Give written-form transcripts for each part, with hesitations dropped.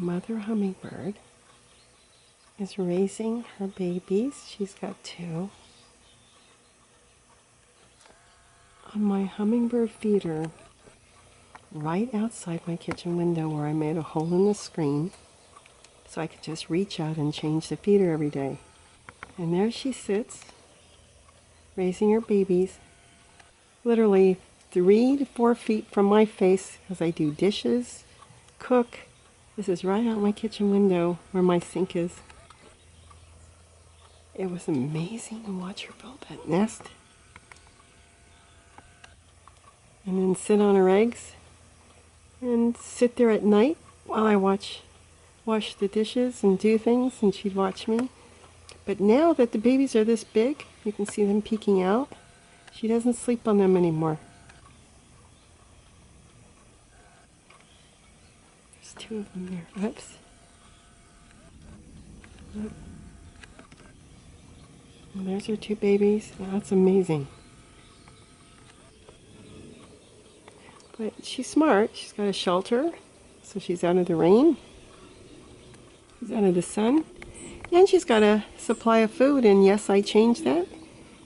Mother hummingbird is raising her babies. She's got 2 on my hummingbird feeder right outside my kitchen window, where I made a hole in the screen so I could just reach out and change the feeder every day. And there she sits, raising her babies, literally 3 to 4 feet from my face, as I do dishes, cook. This is right out my kitchen window where my sink is. It was amazing to watch her build that nest. And then sit on her eggs and sit there at night while I wash the dishes and do things, and she'd watch me. But now that the babies are this big, you can see them peeking out. She doesn't sleep on them anymore. There's 2 of them there. Oops. Look. And there's her 2 babies. That's amazing. But she's smart. She's got a shelter, so she's out of the rain. She's out of the sun. And she's got a supply of food, and yes, I change that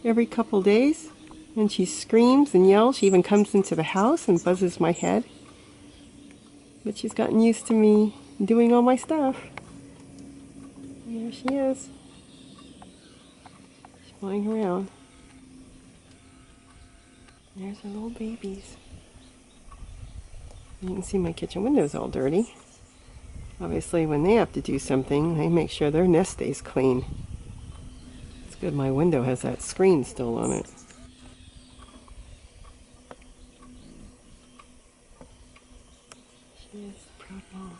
every couple days. And she screams and yells. She even comes into the house and buzzes my head. But she's gotten used to me doing all my stuff. There she is. She's flying around. There's her little babies. You can see my kitchen window's all dirty. Obviously, when they have to do something, they make sure their nest stays clean. It's good my window has that screen still on it. She is the proud mom.